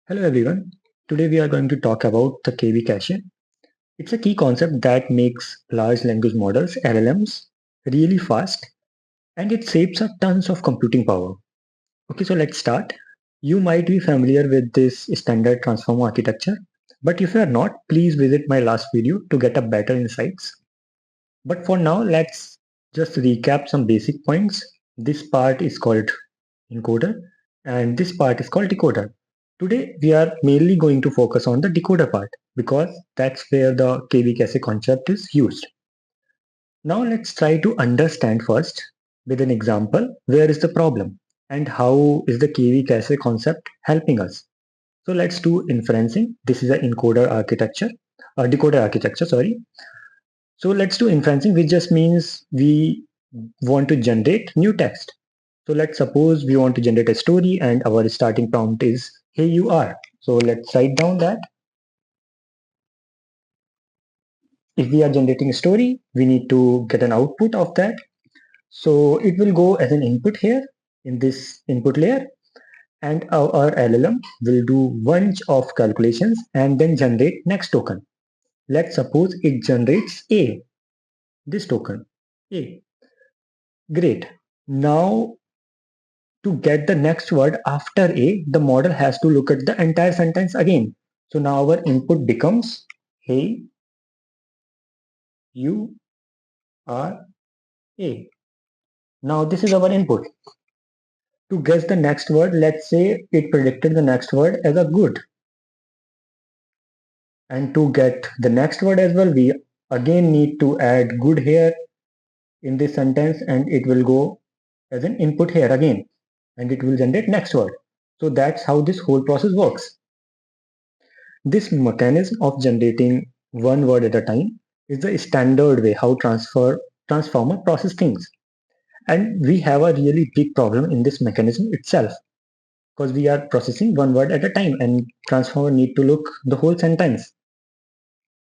Hello everyone. Today we are going to talk about the KV cache. It's a key concept that makes large language models (LLMs) really fast, and it saves up tons of computing power. Okay, so let's start. You might be familiar with this standard transformer architecture, but if you are not, please visit my last video to get a better insights. But for now, let's just recap some basic points. This part is called encoder, and this part is called decoder. Today, we are mainly going to focus on the decoder part because that's where the KV cache concept is used. Now, let's try to understand first with an example where is the problem and how is the KV cache concept helping us. So, let's do inferencing. This is an encoder architecture, decoder architecture, sorry. So, let's do inferencing, which just means we want to generate new text. So let's suppose we want to generate a story and our starting prompt is, hey, you are. So let's write down that. If we are generating a story, we need to get an output of that. So it will go as an input here in this input layer, and our LLM will do bunch of calculations and then generate next token. Let's suppose it generates A, this token, A. Great. Now to get the next word after A, the model has to look at the entire sentence again. So now our input becomes, hey, you are A. Now this is our input. To guess the next word, let's say it predicted the next word as a good. And to get the next word as well, we again need to add good here in this sentence, and it will go as an input here again, and it will generate next word. So that's how this whole process works. This mechanism of generating one word at a time is the standard way how transformer process things. And we have a really big problem in this mechanism itself because we are processing one word at a time and transformer need to look the whole sentence.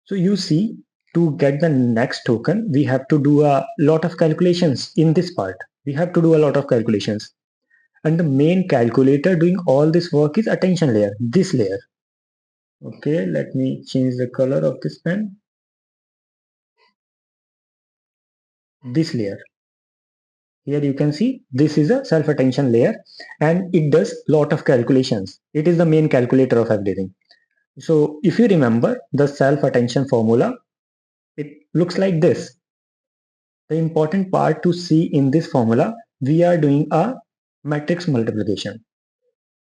So you see, to get the next token, we have to do a lot of calculations in this part. We have to do a lot of calculations. And the main calculator doing all this work is attention layer, this layer. Okay, let me change the color of this pen. This layer. Here you can see this is a self-attention layer and it does lot of calculations. It is the main calculator of everything. So if you remember the self-attention formula, it looks like this. The important part to see in this formula, we are doing a matrix multiplication.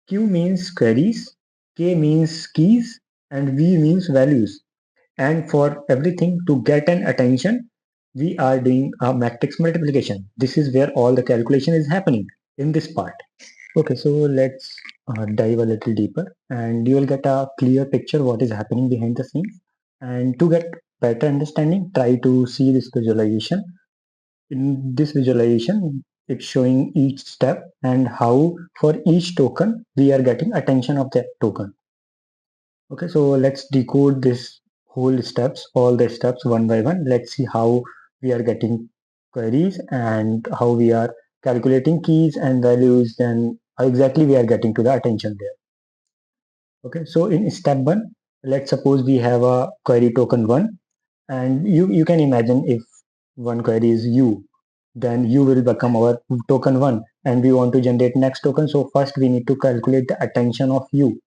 Q means queries, K means keys, and V means values. And for everything to get an attention, we are doing a matrix multiplication. This is where all the calculation is happening in this part. Okay, so let's dive a little deeper and you will get a clear picture what is happening behind the scenes. And to get better understanding, try to see this visualization. In this visualization, it's showing each step and how for each token we are getting attention of that token. Okay, so let's decode this whole steps, all the steps one by one. Let's see how we are getting queries and how we are calculating keys and values, then how exactly we are getting to the attention there. Okay, so in step one, let's suppose we have a query token one, and you can imagine if one query is you, then you will become our token one, and we want to generate next token. So first we need to calculate the attention of you.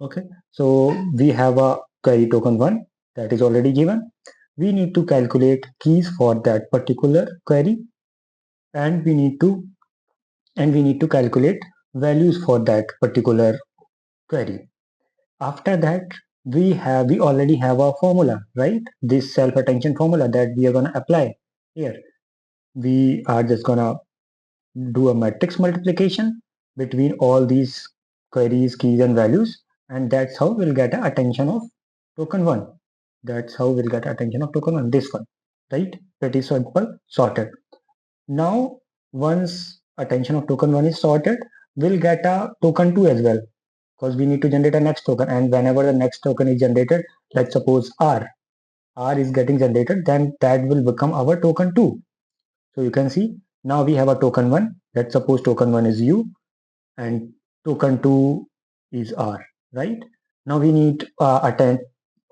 Okay, so we have a query token one that is already given. We need to calculate keys for that particular query, and we need to calculate values for that particular query. After that, we already have a formula, right? This self attention formula that we are gonna apply here. We are just gonna do a matrix multiplication between all these queries, keys, and values, and that's how we'll get a attention of token one. That's how we'll get attention of token one. This one, right? Pretty simple, sorted. Now, once attention of token one is sorted, we'll get a token two as well because we need to generate a next token. And whenever the next token is generated, let's suppose R is getting generated, then that will become our token two. So you can see now we have a token one. Let's suppose token one is U and token two is R. right? Now we need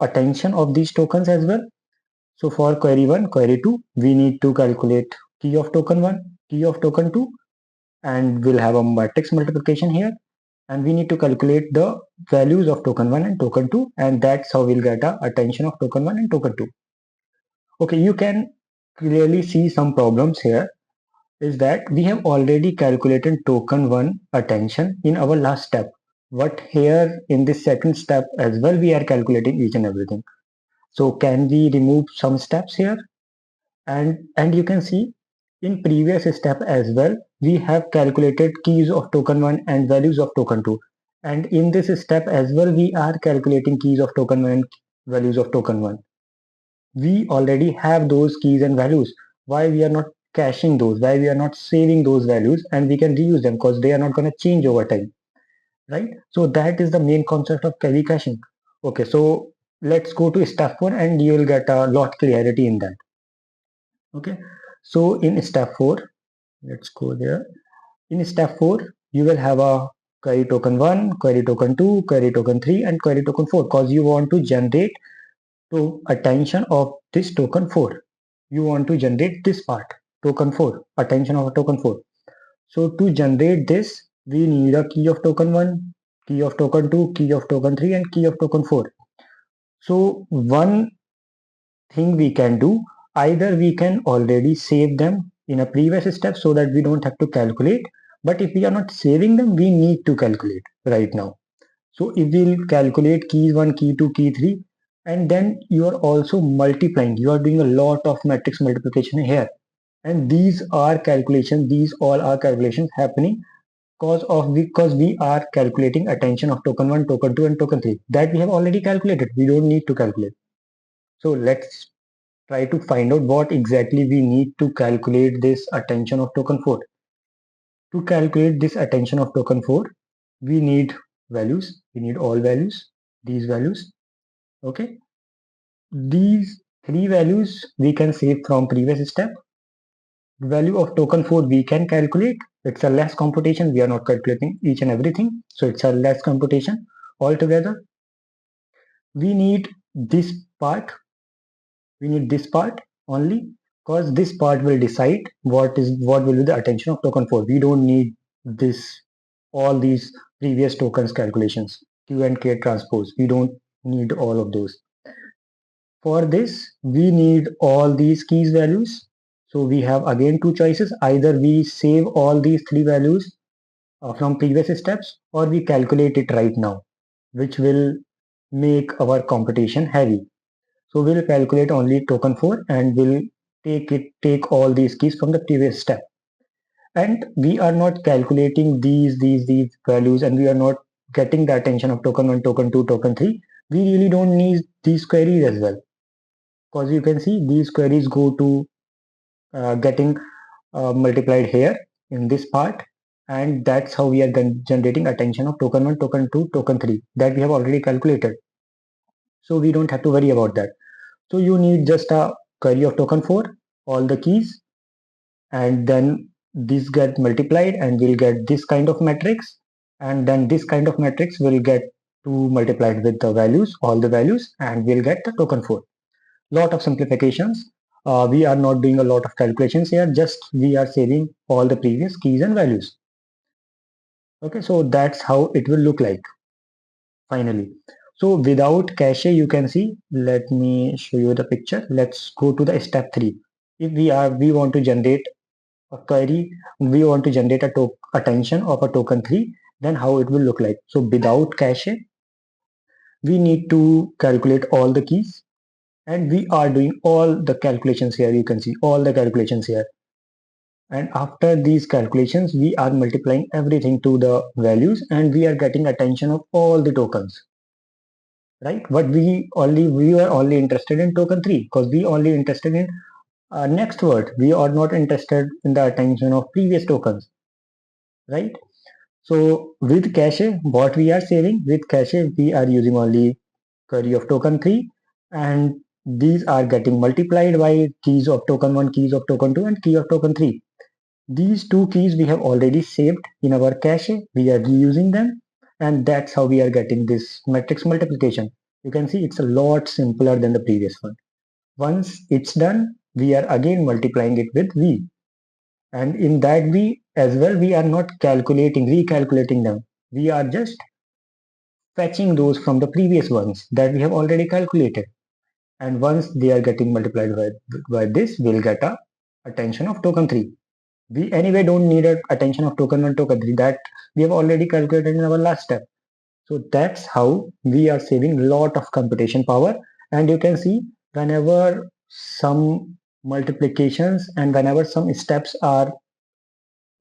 attention of these tokens as well. So for query 1, query 2, we need to calculate key of token 1, key of token 2, and we'll have a matrix multiplication here. And we need to calculate the values of token 1 and token 2, and that's how we'll get a attention of token 1 and token 2. Okay, you can clearly see some problems here is that we have already calculated token 1 attention in our last step. But here in this second step as well, we are calculating each and everything. So can we remove some steps here? And you can see in previous step as well, we have calculated keys of token 1 and values of token 2. And in this step as well, we are calculating keys of token 1 and values of token 1. We already have those keys and values. Why we are not caching those? Why we are not saving those values and we can reuse them because they are not going to change over time, right? So that is the main concept of query caching. Okay, so let's go to step 4 and you will get a lot clarity in that. Okay, so in step 4, let's go there. In step 4, you will have a query token 1, query token 2, query token 3, and query token 4 because you want to generate to attention of this token 4. You want to generate this part, token 4, attention of token 4. So to generate this, we need a key of token 1, key of token 2, key of token 3, and key of token 4. So one thing we can do, either we can already save them in a previous step so that we don't have to calculate, but if we are not saving them, we need to calculate right now. So if we'll calculate key 1, key 2, key 3, and then you are also multiplying, you are doing a lot of matrix multiplication here, and these are calculations, these all are calculations happening because we are calculating attention of token 1, token 2, and token 3 that we have already calculated. We don't need to calculate. So let's try to find out what exactly we need to calculate this attention of token 4. To calculate this attention of token 4, we need values. We need all values, these values. Okay. These three values we can save from previous step. The value of token 4 we can calculate. It's a less computation. We are not calculating each and everything. So it's a less computation altogether. We need this part. We need this part only because this part will decide what will be the attention of token 4. We don't need this all these previous tokens calculations, Q and K transpose. We don't need all of those. For this, we need all these keys values. So we have again two choices. Either we save all these three values from previous steps or we calculate it right now, which will make our computation heavy. So we'll calculate only token 4 and we'll take all these keys from the previous step. And we are not calculating these values and we are not getting the attention of token 1, token 2, token 3. We really don't need these queries as well. Because you can see these queries go to getting multiplied here in this part, and that's how we are generating attention of token 1, token 2, token 3 that we have already calculated. So we don't have to worry about that. So you need just a query of token 4, all the keys, and then this get multiplied and we'll get this kind of matrix, and then this kind of matrix will get to multiplied with the values, all the values, and we'll get the token 4. Lot of simplifications. We are not doing a lot of calculations here, just we are saving all the previous keys and values. Okay, so that's how it will look like finally. So without cache, you can see, let me show you the picture. Let's go to the step 3. If we want to generate a query, we want to generate a attention of a token 3, then how it will look like. So without cache, we need to calculate all the keys, and we are doing all the calculations here. You can see all the calculations here, and after these calculations we are multiplying everything to the values and we are getting attention of all the tokens, right? But we are only interested in token 3 because we only interested in next word. We are not interested in the attention of previous tokens, right? So with cache, what we are saving with cache, we are using only query of token 3, and these are getting multiplied by keys of token 1, keys of token 2, and key of token 3. These two keys we have already saved in our cache. We are reusing them, And that's how we are getting this matrix multiplication. You can see it's a lot simpler than the previous one. Once it's done, we are again multiplying it with v. And in that v as well, we are not recalculating them. We are just fetching those from the previous ones that we have already calculated. And once they are getting multiplied by this, we'll get a attention of token 3. We anyway don't need a attention of token 1, token 3, that we have already calculated in our last step. So that's how we are saving a lot of computation power. And you can see whenever some multiplications and whenever some steps are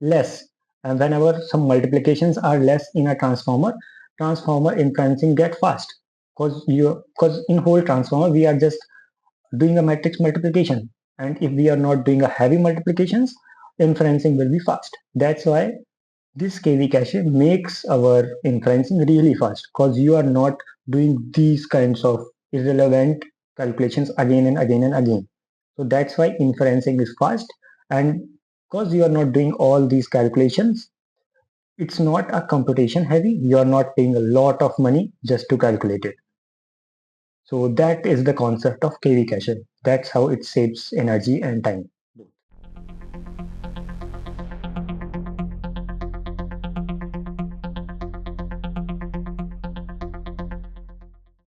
less, and whenever some multiplications are less in a transformer inferencing get fast, because in whole transformer we are just doing a matrix multiplication, and if we are not doing a heavy multiplications, inferencing will be fast. That's why this KV cache makes our inferencing really fast, because you are not doing these kinds of irrelevant calculations again and again and again. So that's why inferencing is fast, and because you are not doing all these calculations, it's not a computation heavy. You are not paying a lot of money just to calculate it. So that is the concept of KV cache. That's how it saves energy and time.